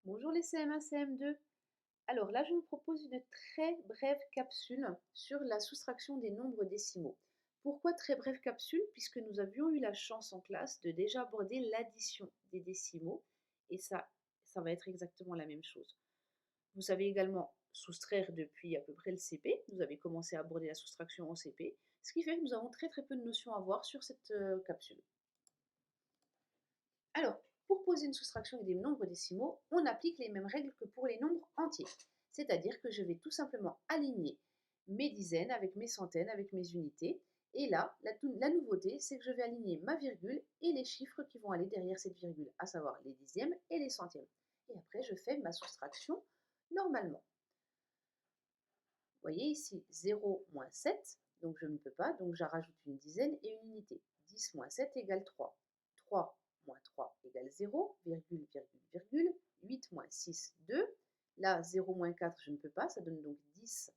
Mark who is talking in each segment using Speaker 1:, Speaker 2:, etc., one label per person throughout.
Speaker 1: Bonjour les CM1, CM2. Alors là, je vous propose une très brève capsule sur la soustraction des nombres décimaux. Pourquoi très brève capsule? Puisque nous avions eu la chance en classe de déjà aborder l'addition des décimaux et ça va être exactement la même chose. Vous savez également soustraire depuis à peu près le CP. Vous avez commencé à aborder la soustraction en CP, ce qui fait que nous avons très peu de notions à voir sur cette capsule. Alors, pour poser une soustraction avec des nombres décimaux, on applique les mêmes règles que pour les nombres entiers. C'est-à-dire que je vais tout simplement aligner mes dizaines avec mes centaines, avec mes unités. Et là, la nouveauté, c'est que je vais aligner ma virgule et les chiffres qui vont aller derrière cette virgule, à savoir les dixièmes et les centièmes. Et après, je fais ma soustraction normalement. Vous voyez ici 0 moins 7, donc je ne peux pas, donc je rajoute une dizaine et une unité. 10 moins 7 égale 3. 3 moins 3 égale 0, virgule, virgule, virgule. 8 moins 6, 2. Là, 0 moins 4, je ne peux pas, ça donne donc 10.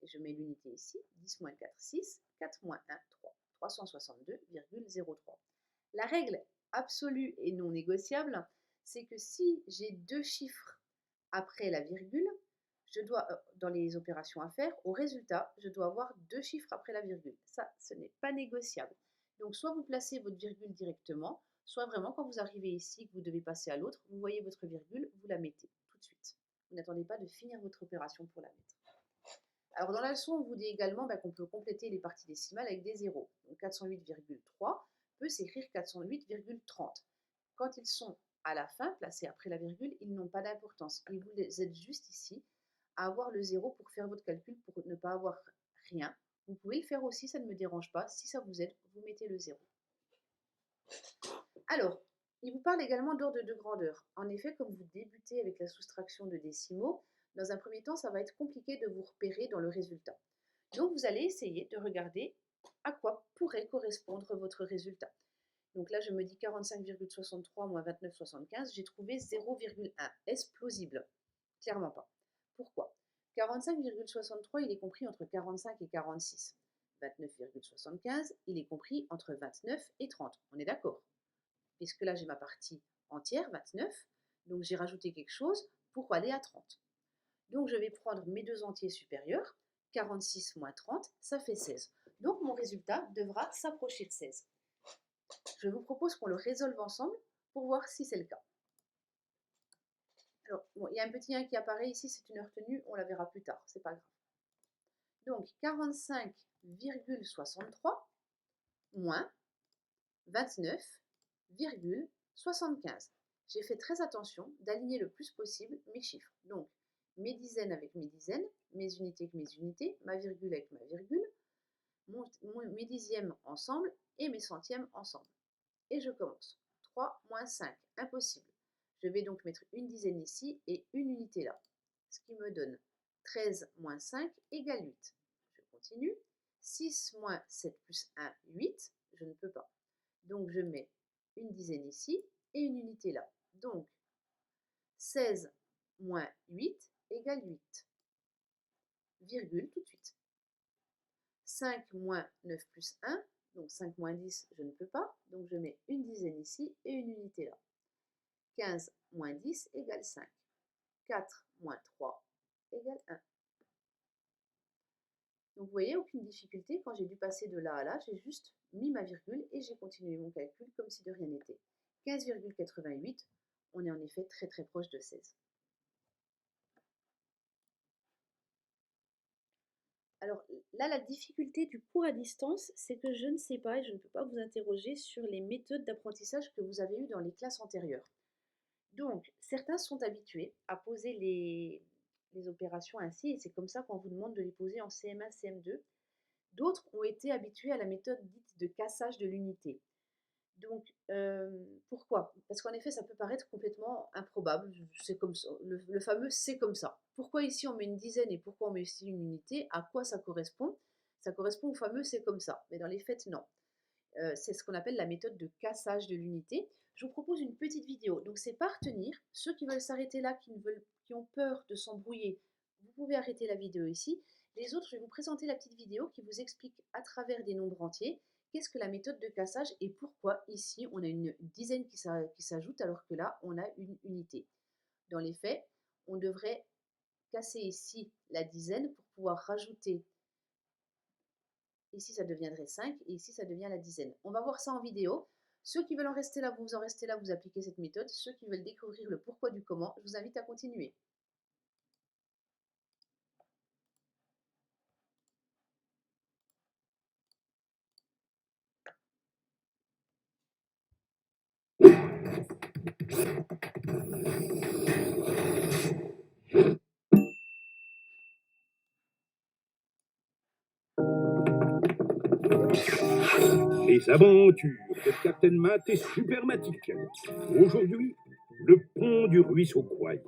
Speaker 1: Et je mets l'unité ici. 10 moins 4, 6. 4 moins 1, 3. 362,03. La règle absolue et non négociable, c'est que si j'ai deux chiffres après la virgule, je dois, dans les opérations à faire, au résultat, je dois avoir deux chiffres après la virgule. Ça, ce n'est pas négociable. Donc, soit vous placez votre virgule directement, soit vraiment quand vous arrivez ici, que vous devez passer à l'autre, vous voyez votre virgule, vous la mettez tout de suite. Vous n'attendez pas de finir votre opération pour la mettre. Alors, dans la leçon, on vous dit également qu'on peut compléter les parties décimales avec des zéros. Donc, 408,3 peut s'écrire 408,30. Quand ils sont à la fin, placés après la virgule, ils n'ont pas d'importance. Ils vous aident juste ici à avoir le zéro pour faire votre calcul, pour ne pas avoir rien. Vous pouvez le faire aussi, ça ne me dérange pas. Si ça vous aide, vous mettez le zéro. Alors, il vous parle également d'ordre de grandeur. En effet, comme vous débutez avec la soustraction de décimaux, dans un premier temps, ça va être compliqué de vous repérer dans le résultat. Donc, vous allez essayer de regarder à quoi pourrait correspondre votre résultat. Donc là, je me dis 45,63 moins 29,75, j'ai trouvé 0,1. Est-ce plausible? Clairement pas. Pourquoi? 45,63, il est compris entre 45 et 46. 29,75, il est compris entre 29 et 30. On est d'accord? Puisque là, j'ai ma partie entière, 29, donc j'ai rajouté quelque chose pour aller à 30. Donc je vais prendre mes deux entiers supérieurs, 46 moins 30, ça fait 16. Donc mon résultat devra s'approcher de 16. Je vous propose qu'on le résolve ensemble pour voir si c'est le cas. Alors, bon, il y a un petit 1 qui apparaît ici, c'est une retenue, on la verra plus tard, c'est pas grave. Donc 45,63 moins 29,75. J'ai fait très attention d'aligner le plus possible mes chiffres. Donc, mes dizaines avec mes dizaines, mes unités avec mes unités, ma virgule avec ma virgule, mes dixièmes ensemble et mes centièmes ensemble. Et je commence. 3 moins 5, impossible. Je vais donc mettre une dizaine ici et une unité là. Ce qui me donne 13 moins 5 égale 8. Je continue. 6 moins 7 plus 1, 8. Je ne peux pas. Donc je mets une dizaine ici et une unité là. Donc 16 moins 8 égale 8. Virgule tout de suite. 5 moins 9 plus 1, donc 5 moins 10, je ne peux pas. Donc je mets une dizaine ici et une unité là. 15 moins 10 égale 5. 4 moins 3 égale 1. Donc vous voyez, aucune difficulté. Quand j'ai dû passer de là à là, j'ai juste mis ma virgule et j'ai continué mon calcul comme si de rien n'était. 15,88, on est en effet très proche de 16. Alors là, la difficulté du cours à distance, c'est que je ne sais pas et je ne peux pas vous interroger sur les méthodes d'apprentissage que vous avez eues dans les classes antérieures. Donc, certains sont habitués à poser les opérations ainsi, et c'est comme ça qu'on vous demande de les poser en CM1, CM2. D'autres ont été habitués à la méthode dite de cassage de l'unité. Donc, pourquoi? Parce qu'en effet, ça peut paraître complètement improbable. C'est comme ça, le fameux c'est comme ça. Pourquoi ici on met une dizaine et pourquoi on met ici une unité? À quoi ça correspond? Ça correspond au fameux c'est comme ça. Mais dans les faits, non. C'est ce qu'on appelle la méthode de cassage de l'unité. Je vous propose une petite vidéo. Donc, c'est pas à retenir. Ceux qui veulent s'arrêter là, qui ont peur de s'embrouiller, vous pouvez arrêter la vidéo ici. Les autres, je vais vous présenter la petite vidéo qui vous explique à travers des nombres entiers qu'est-ce que la méthode de cassage et pourquoi ici on a une dizaine qui s'ajoute alors que là on a une unité. Dans les faits, on devrait casser ici la dizaine pour pouvoir rajouter. Ici, ça deviendrait 5 et ici, ça devient la dizaine. On va voir ça en vidéo. Ceux qui veulent en rester là, vous en restez là, vous appliquez cette méthode. Ceux qui veulent découvrir le pourquoi du comment, je vous invite à continuer.
Speaker 2: Les aventures de Captain Matt et Supermatic. Aujourd'hui, le pont du ruisseau Quaille.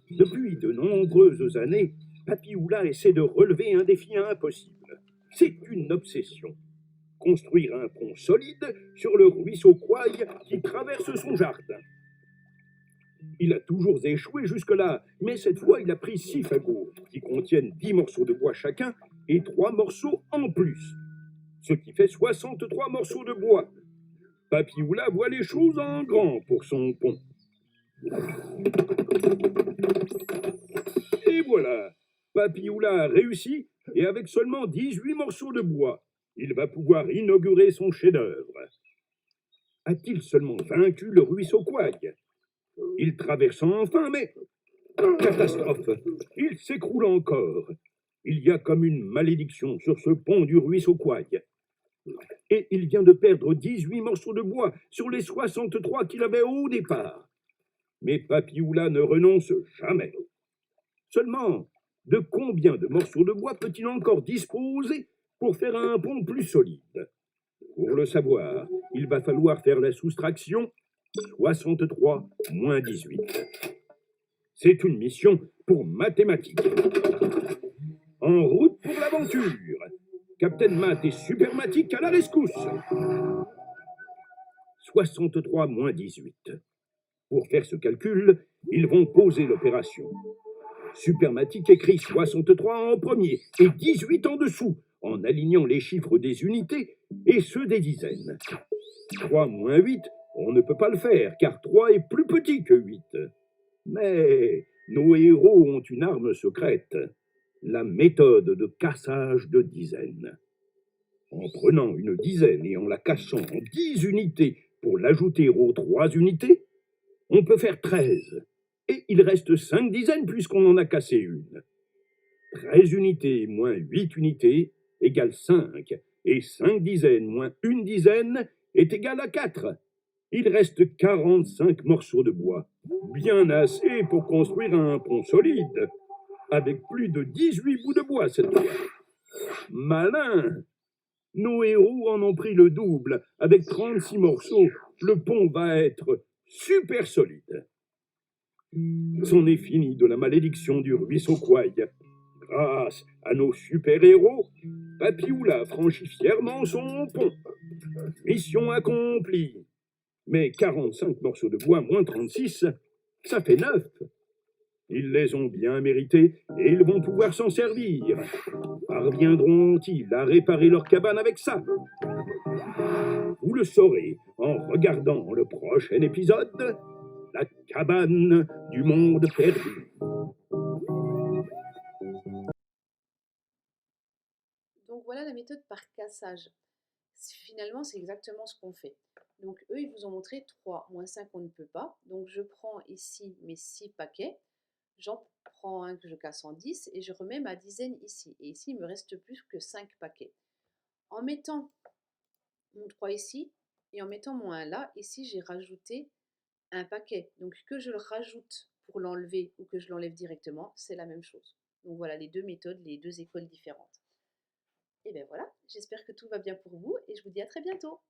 Speaker 2: Depuis de nombreuses années, Papy Oula essaie de relever un défi impossible. C'est une obsession. Construire un pont solide sur le ruisseau Quaille qui traverse son jardin. Il a toujours échoué jusque-là, mais cette fois, il a pris 6 fagots qui contiennent 10 morceaux de bois chacun et 3 morceaux en plus, ce qui fait 63 morceaux de bois. Papy Oula voit les choses en grand pour son pont. Et voilà, Papy Oula a réussi, et avec seulement 18 morceaux de bois, il va pouvoir inaugurer son chef-d'œuvre. A-t-il seulement vaincu le ruisseau Quaille? Il traverse enfin, mais catastrophe, il s'écroule encore. Il y a comme une malédiction sur ce pont du ruisseau Quaille. Et il vient de perdre 18 morceaux de bois sur les 63 qu'il avait au départ. Mais Papy Oula ne renonce jamais. Seulement, de combien de morceaux de bois peut-il encore disposer pour faire un pont plus solide? Pour le savoir, il va falloir faire la soustraction 63 moins 18. C'est une mission pour mathématiques. En route pour l'aventure. Captain Matt et Supermatic à la rescousse. 63 moins 18. Pour faire ce calcul, ils vont poser l'opération. Supermatic écrit 63 en premier et 18 en dessous, en alignant les chiffres des unités et ceux des dizaines. 3 moins 8, on ne peut pas le faire, car 3 est plus petit que 8. Mais nos héros ont une arme secrète, la méthode de cassage de dizaines. En prenant une dizaine et en la cassant en 10 unités pour l'ajouter aux 3 unités, on peut faire 13. Et il reste 5 dizaines puisqu'on en a cassé une. 13 unités moins 8 unités égale 5. Et 5 dizaines moins une dizaine est égal à 4. Il reste 45 morceaux de bois. Bien assez pour construire un pont solide. Avec plus de 18 bouts de bois cette fois. Malin! Nos héros en ont pris le double. Avec 36 morceaux, le pont va être super solide. C'en est fini de la malédiction du ruisseau Quaille. Grâce à nos super-héros, Papy Oula franchit fièrement son pont. Mission accomplie. Mais 45 morceaux de bois moins 36, ça fait 9. Ils les ont bien mérités et ils vont pouvoir s'en servir. Parviendront-ils à réparer leur cabane avec ça? Vous le saurez en regardant le prochain épisode, La cabane du monde perdu.
Speaker 1: Donc voilà la méthode par cassage. Finalement, c'est exactement ce qu'on fait. Donc eux, ils vous ont montré 3 moins 5, on ne peut pas. Donc je prends ici mes 6 paquets. J'en prends un que je casse en 10 et je remets ma dizaine ici. Et ici, il me reste plus que 5 paquets. En mettant mon 3 ici et en mettant mon 1 là, ici, j'ai rajouté un paquet. Donc que je le rajoute pour l'enlever ou que je l'enlève directement, c'est la même chose. Donc voilà les deux méthodes, les deux écoles différentes. Et bien voilà, j'espère que tout va bien pour vous et je vous dis à très bientôt.